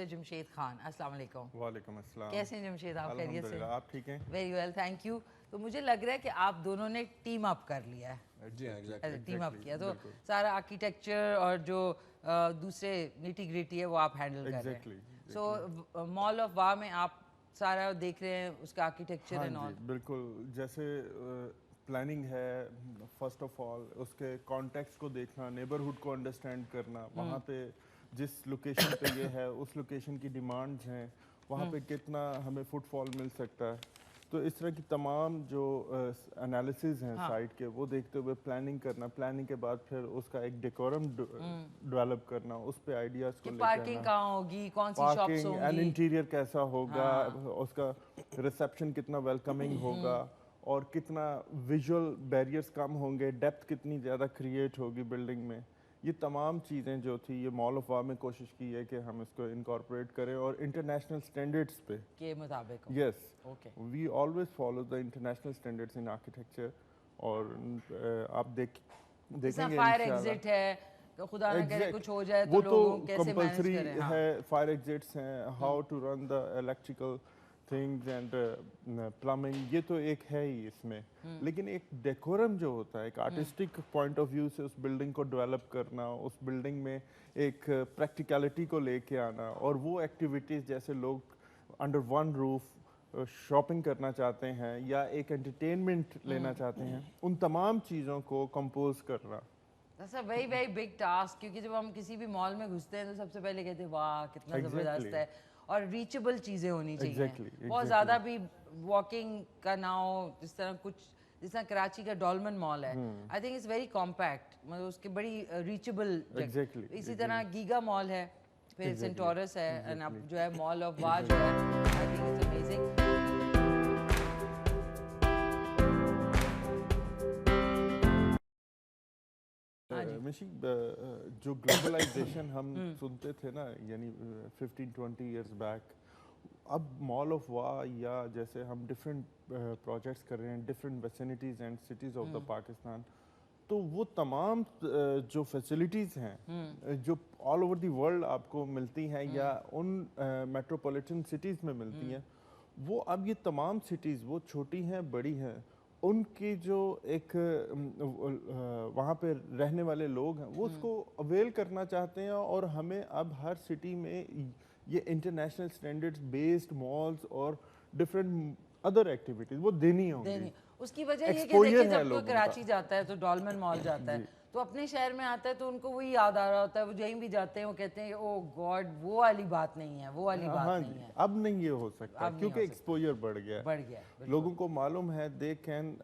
Mister Jamshed Khan. السلام علیکم. وعلیکم السلام. کیسے ہیں جمشید آپ؟ خیریت سے؟ آپ ٹھیک ہیں؟ Very well thank you. تو مجھے لگ رہا ہے کہ آپ دونوں نے ٹیم اپ کر لیا ہے. جی ہاں ٹیم اپ کیا تو سارا آرکیٹیکچر اور جو دوسرے نیٹی گریٹی ہے وہ آپ ہینڈل کر رہے ہیں. سو مال آف واہ میں آپ سارا دیکھ رہے ہیں اس کا آرکیٹیکچر اینڈ آل. بالکل. جیسے پلاننگ ہے فرسٹ آف آل, اس کے کانٹیکسٹ کو دیکھنا, نیبرہڈ کو انڈرسٹینڈ کرنا, وہاں پہ جس لوکیشن پہ یہ ہے اس لوکیشن کی ڈیمانڈز ہیں, وہاں پہ کتنا ہمیں فٹ فال مل سکتا ہے. تو اس طرح کی تمام جو انالیسز ہیں سائٹ کے وہ دیکھتے ہوئے پلاننگ کرنا, پلاننگ کے بعد پھر اس کا ایک ڈیکورم ڈیولپ کرنا, اس پہ آئیڈیاز کو لے کے پارکنگ کہاں ہوگی, کون سی شاپس ہوں گی, اینڈ انٹیریئر کیسا ہوگا, اس کا ریسیپشن کتنا ویلکمنگ ہوگا, اور کتنا ویژول بیریئرز کم ہوں گے, ڈیپتھ کتنی زیادہ کریٹ ہوگی بلڈنگ میں. یہ تمام چیزیں جو تھی یہ مال آف واہ میں کوشش کی ہے کہ ہم اس کو انکارپوریٹ کریں اور انٹرنیشنل سٹینڈرڈس پہ کے مطابق. Yes, we always follow the international standards in architecture. اور آپ دیکھیں گے فائر ایگزٹ ہے, خدا نہ کرے کچھ ہو جائے تو لوگوں کیسے مینیج کریں. ہے فائر ایگزٹس ہیں, how to run the electrical things and plumbing, یہ تو ایک ہے ہی اس میں. لیکن ایک ڈیکورم جو ہوتا ہے, ایک آرٹسٹک پوائنٹ آف ویو سے اس بلڈنگ کو ڈیولپ کرنا, اس بلڈنگ میں ایک پریکٹیکلٹی کو لے کے آنا, اور وہ ایکٹیویٹیز جیسے لوگ انڈر ون روف شاپنگ کرنا چاہتے ہیں یا ایک انٹرٹینمنٹ لینا چاہتے ہیں, ان تمام چیزوں کو کمپوز کرنا. That's a very very big task, کیونکہ جب ہم کسی بھی مال میں گھستے ہیں تو سب سے پہلے کہتے ہیں واہ کتنا زبردست ہے, اور ریچبل چیزیں ہونی چاہیے, بہت زیادہ بھی واکنگ کا نہ ہو. جس طرح جس طرح کراچی کا ڈولمن مال ہے, I think it's very compact, مطلب اس کے بڑی ریچبل. اسی طرح گیگا مال ہے, پھر سینٹورس ہے, اینڈ اب جو ہے مال آف واہ جو ہے, آئی تھنک اٹس امیزنگ. مشی, جو گلوبلائزیشن ہم سنتے تھے نا, یعنی 15-20 ایئرز بیک, اب مال آف واہ یا جیسے ہم ڈفرینٹ پروجیکٹس کر رہے ہیں different vicinities and cities of the Pakistan, تو وہ تمام جو فیسلٹیز ہیں جو آل اوور دی ورلڈ آپ کو ملتی ہیں یا ان میٹروپولیٹن سٹیز میں ملتی ہیں, وہ اب یہ تمام سٹیز وہ چھوٹی ہیں بڑی ہیں, ان کی جو ایک وہاں پہ رہنے والے لوگ ہیں وہ اس کو اویل کرنا چاہتے ہیں, اور ہمیں اب ہر سٹی میں یہ انٹرنیشنل سٹینڈرڈز بیسڈ مالز اور ڈفرینٹ ادر ایکٹیویٹیز وہ دینی ہوں گی. اس کی وجہ یہ کہ دیکھیں جب کوئی کراچی جاتا ہے تو ڈولمن مال جاتا ہے تو اپنے شہر میں آتا ہے تو ان کو وہی یاد آ رہا ہوتا ہے, وہ جہیں بھی جاتے ہیں وہ کہتے ہیں او گاڈ وہ والی بات نہیں ہے, وہ والی بات نہیں ہے. اب نہیں یہ ہو سکتا کیونکہ ایکسپوجر بڑھ گیا ہے, لوگوں کو معلوم ہے, they can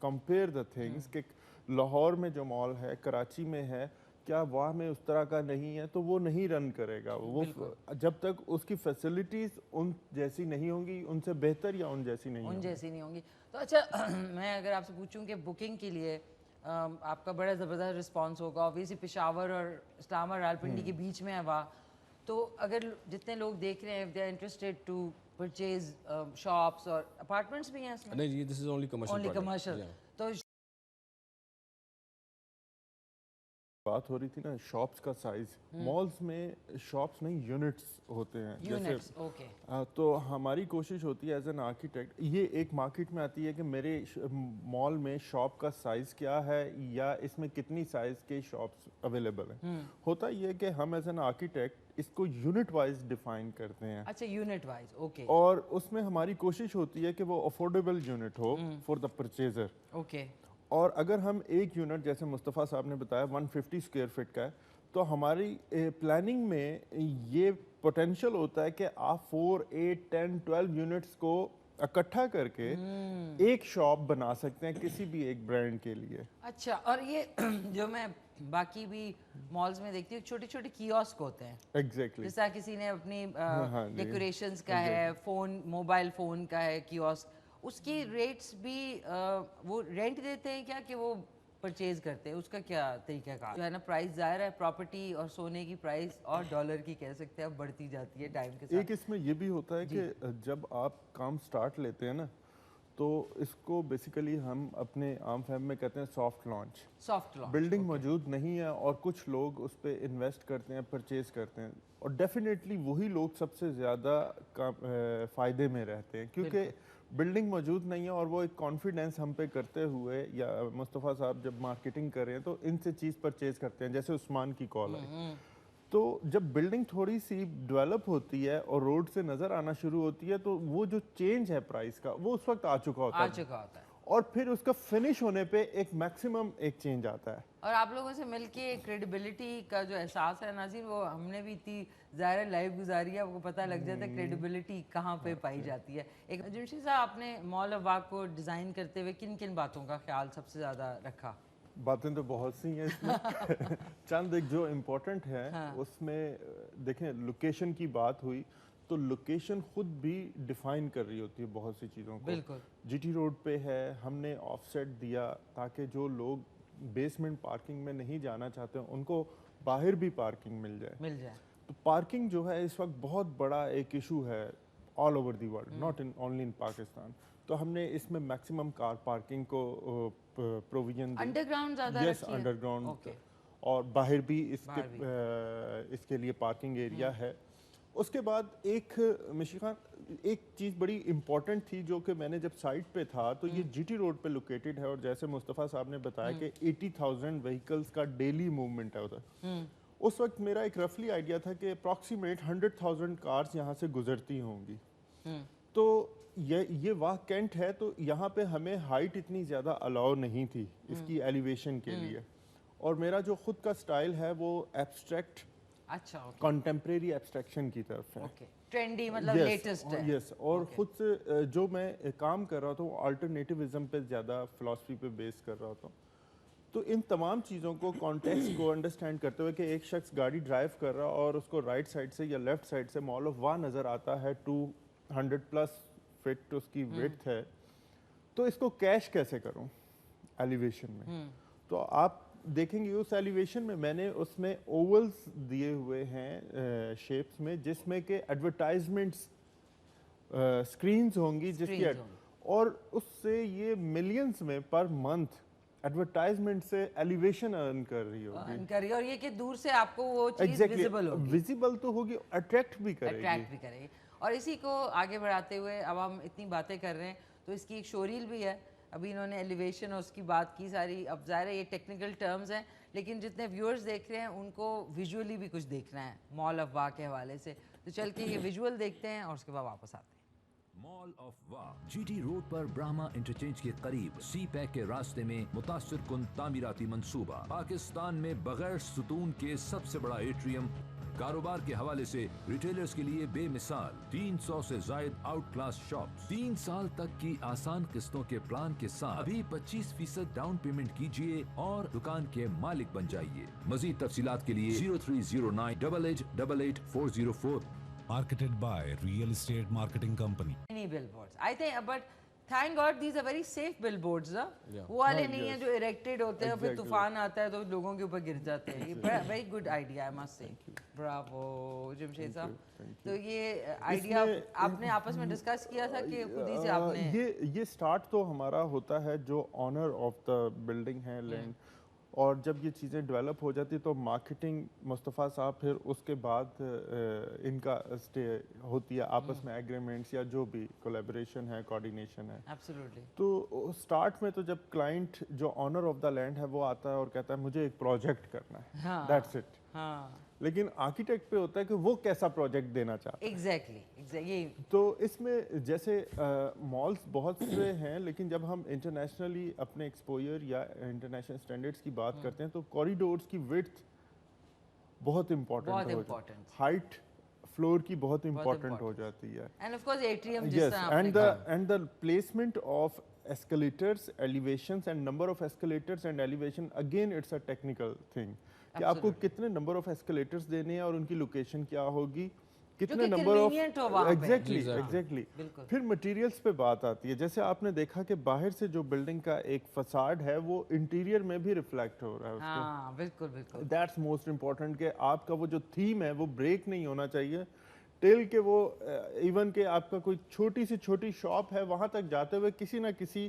compare the things کہ لاہور میں جو مال ہے کراچی میں ہے, کیا واہ میں اس طرح کا نہیں ہے, تو وہ نہیں رن کرے گا. وہ جب تک اس کی فیسلٹیز ان جیسی نہیں ہوں گی, ان سے بہتر یا ان جیسی نہیں ہوں گی. تو اچھا میں اگر آپ سے پوچھوں کہ بکنگ کے لیے آپ کا بڑا زبردست رسپانس ہوگا, اوبویسلی پشاور اور اسلام اور راولپنڈی کے بیچ میں ہے واہ, تو اگر جتنے لوگ دیکھ رہے ہیں if they are interested to purchase shops اور اپارٹمنٹس بھی ہیں اس میں؟ نہیں, this is only commercial. تو بات ہو رہی تھی نا شاپس کا سائز, مالز میں شاپس نہیں یونٹس ہوتے ہیں جیسے, تو ہماری کوشش ہوتی ہے ایز این آرکیٹیکٹ, یہ ایک مارکیٹ میں آتی ہے کہ میرے مال میں شاپ کا سائز کیا ہے یا اس میں کتنی سائز کے شاپس اویلیبل ہیں. ہوتا یہ ہے کہ ہم ایز این آرکیٹیکٹ اس کو یونٹ وائز ڈیفائن کرتے ہیں. اچھا یونٹ وائز, اوکے. اور اس میں ہماری کوشش ہوتی ہے کہ وہ affordable unit who for the purchaser. Okay. اور اگر ہم ایک یونٹ جیسے مصطفیٰ صاحب نے بتایا 150 اسکوائر فٹ کا ہے, تو ہماری پلاننگ میں یہ پوٹینشیل ہوتا ہے کہ آپ 4, 8, 10, 12 یونٹس کو اکٹھا کر کے ایک شاپ بنا سکتے ہیں کسی بھی ایک برانڈ کے لیے. اچھا, اور یہ جو میں باقی بھی مالز میں دیکھتی ہوں چھوٹے چھوٹے کیوسک ہوتے ہیں, ایگزیکٹلی جیسا کسی نے اپنی ڈیکوریشنز کا ہے, فون موبائل فون کا ہے کیوسک, اس کی ریٹس بھی وہ رینٹ دیتے ہیں کیا کہ وہ پرچیز کرتے ہیں, اس کا کیا طریقہ کار جو ہے نا؟ پرائز ظاہر ہے پراپرٹی اور سونے کی پرائز اور ڈالر کی کہہ سکتے ہیں اب بڑھتی جاتی ہے ٹائم کے ساتھ. ایک اس میں یہ بھی ہوتا ہے کہ جب آپ کام سٹارٹ لیتے ہیں نا, تو اس کو بیسیکلی ہم اپنے عام فہم میں کہتے ہیں سافٹ لانچ. بلڈنگ موجود نہیں ہے اور کچھ لوگ اس پہ انویسٹ کرتے ہیں, پرچیز کرتے ہیں. اور ڈیفینیٹلی وہی لوگ سب سے زیادہ فائدے میں رہتے ہیں کیونکہ بلڈنگ موجود نہیں ہے اور وہ ایک کانفیڈنس ہم پہ کرتے ہوئے یا مصطفیٰ صاحب جب مارکیٹنگ کر رہے ہیں تو ان سے چیز پرچیز کرتے ہیں. جیسے عثمان کی کال آئی تو جب بلڈنگ تھوڑی سی ڈیولپ ہوتی ہے اور روڈ سے نظر آنا شروع ہوتی ہے تو وہ جو چینج ہے پرائس کا وہ اس وقت آ چکا ہوتا ہے اور پھر اس کا فنش ہونے پہ ایک میکسیمم ایک چینج آتا ہے. اور آپ لوگوں سے مل کے کریڈیبلٹی کا جو احساس ہے ناظرین وہ ہم نے بھی اتنی ظاہر لائف گزاری ہے آپ کو پتہ لگ جاتا ہے کریڈیبلٹی کہاں پہ پائی جاتی ہے. ایک جمشید صاحب آپ نے مال آف واق کو ڈیزائن کرتے ہوئے کن کن باتوں کا خیال سب سے زیادہ رکھا؟ باتیں تو بہت سی ہیں اس میں چند ایک جو امپورٹنٹ ہے اس میں دیکھیں لوکیشن کی بات ہوئی تو لوکیشن خود بھی ڈیفائن کر رہی ہوتی ہے بہت سی چیزوں کو. بالکل جی ٹی روڈ پہ ہے ہم نے آف سیٹ دیا تاکہ جو لوگ بیسمنٹ پارکنگ میں نہیں جانا چاہتے ہیں ان کو باہر بھی پارکنگ مل جائے. تو پارکنگ جو ہے اس وقت بہت بڑا ایک ایشو ہے all over the world not only in Pakistan. تو ہم نے اس میں میکسیمم کار پارکنگ کو پروویژن دی. انڈر گراؤنڈ زیادہ یس انڈر گراؤنڈ اور باہر بھی اس کے لیے پارکنگ ایریا ہے. اس کے بعد ایک مشیخان ایک چیز بڑی امپورٹنٹ تھی جو کہ میں نے جب سائٹ پہ تھا تو یہ جی ٹی روڈ پہ لوکیٹڈ ہے اور جیسے مصطفیٰ صاحب نے بتایا کہ 80,000 وہیکلز کا ڈیلی موومنٹ ہے ادھر. اس وقت میرا ایک رفلی آئیڈیا تھا کہ اپروکسیمیٹ 100,000 کارز یہاں سے گزرتی ہوں گی. تو یہ واہ کینٹ ہے تو یہاں پہ ہمیں ہائٹ اتنی زیادہ الاؤ نہیں تھی اس کی ایلیویشن کے لیے. اور میرا جو خود کا سٹائل ہے وہ ایبسٹریکٹ کنٹمپریری ایبسٹریکشن کی طرف ہے. ٹرینڈی مطلب لیٹسٹ ہے. یس اور خود سے جو میں کام کر رہا تھا وہ آلٹرنیٹیوزم پہ زیادہ فلاسفی پہ بیس کر رہا تھا. تو ان تمام چیزوں کو کانٹیکسٹ کو انڈرسٹینڈ کرتے ہوئے کہ ایک شخص گاڑی ڈرائیو کر رہا اور اس کو رائٹ سائڈ سے یا لیفٹ سائڈ سے مال آف واہ نظر آتا ہے 200+ فٹ اس کی ویڈتھ ہے تو اس کو کیش کیسے کروں ایلیویشن میں. تو آپ دیکھیں گے اس ایلیویشن میں نے اس میں اوولز دیے ہوئے ہیں شیپس میں جس میں کہ ایڈورٹائزمنٹس اسکرینز ہوں گی جس کی اور اس سے یہ ملینز میں پر منتھ ایڈورٹائزمنٹ سے ایلیویشن ارن کر رہی ہوگی اور یہ کہ دور سے آپ کو وہ چیز ویزیبل تو ہوگی اٹریکٹ بھی کرے گی. اور اسی کو آگے بڑھاتے ہوئے اب ہم اتنی باتیں کر رہے ہیں تو اس کی ایک شوریل بھی ہے. ابھی انہوں نے ایلیویشن اور اس کی بات کی ساری. اب ظاہر ہے یہ ٹیکنیکل ٹرمز ہیں لیکن جتنے ویورز دیکھ رہے ہیں ان کو ویژولی بھی کچھ دیکھنا ہے مال آف واہ کے حوالے سے. تو چل کے یہ ویژول دیکھتے ہیں اور اس کے بعد واپس آتے ہیں. مال آف واہ جی ٹی روڈ پر برہما انٹرچینج کے قریب سی پیک کے راستے میں متاثر کن تعمیراتی منصوبہ. پاکستان میں بغیر ستون کے سب سے بڑا ایٹریم. کاروبار کے حوالے سے ریٹیلرز کے لیے بے مثال 300 سے زائد آؤٹ کلاس شاپس. 3 سال تک کی آسان قسطوں کے پلان کے ساتھ ابھی 25% ڈاؤن پیمنٹ کیجئے اور دکان کے مالک بن جائیے. مزید تفصیلات کے لیے 03098888 Marketed by Real Estate Marketing Company. Any billboards. I think, but thank God these are very safe billboards. وہ والے نہیں ہیں جو erected ہوتے ہیں پھر طوفان آتا ہے تو لوگوں کے اوپر گر جاتے ہیں. یہ very good idea I must say. Bravo Jamshed صاحب. تو یہ آئیڈیا آپ نے آپس میں ڈسکس کیا تھا کہ خود ہی سے آپ نے یہ سٹارٹ تو ہمارا ہوتا ہے جو آنر آف دا بلڈنگ ہے لینڈ اور جب یہ چیزیں ڈیولپ ہو جاتی تو مارکیٹنگ مصطفیٰ صاحب پھر اس کے بعد ان کا ہوتی ہے آپس میں ایگریمنٹس یا جو بھی کولیبریشن ہے کوارڈینیشن ہے. تو سٹارٹ میں تو جب کلائنٹ جو آنر آف دا لینڈ ہے وہ آتا ہے اور کہتا ہے مجھے ایک پروجیکٹ کرنا ہے دیٹس اٹ. لیکن آرکیٹیکٹ پہ ہوتا ہے کہ وہ کیسا پروجیکٹ دینا چاہتا ہے. ایگزیکٹلی. تو اس میں جیسے مالز بہت سے ہیں لیکن جب ہم انٹرنیشنلی اپنے ایکسپوئر یا انٹرنیشنل اسٹینڈرڈس کی بات کرتے ہیں تو کوریڈورز کی وڈتھ بہت امپورٹنٹ ہو جاتی ہے. ہائٹ فلور کی بہت امپورٹنٹ ہو جاتی ہے. And of course atrium and the placement of escalators, elevations and number of escalators and elevation again it's a technical thing کہ آپ کو کتنے نمبر آف ایسکیلیٹرز دینے ہیں اور ان کی لوکیشن کیا ہوگی کتنے نمبر آف ایگزیکٹلی. پھر مٹیریلز پہ بات آتی ہے. جیسے آپ نے دیکھا کہ باہر سے جو بلڈنگ کا ایک فساڈ ہے وہ انٹیریئر میں بھی ریفلیکٹ ہو رہا ہے. ہاں بالکل. دیٹس موسٹ امپورٹنٹ کہ آپ کا وہ جو تھیم ہے وہ بریک نہیں ہونا چاہیے ٹل کہ وہ ایون کہ آپ کا کوئی چھوٹی سی چھوٹی شاپ ہے وہاں تک جاتے ہوئے کسی نہ کسی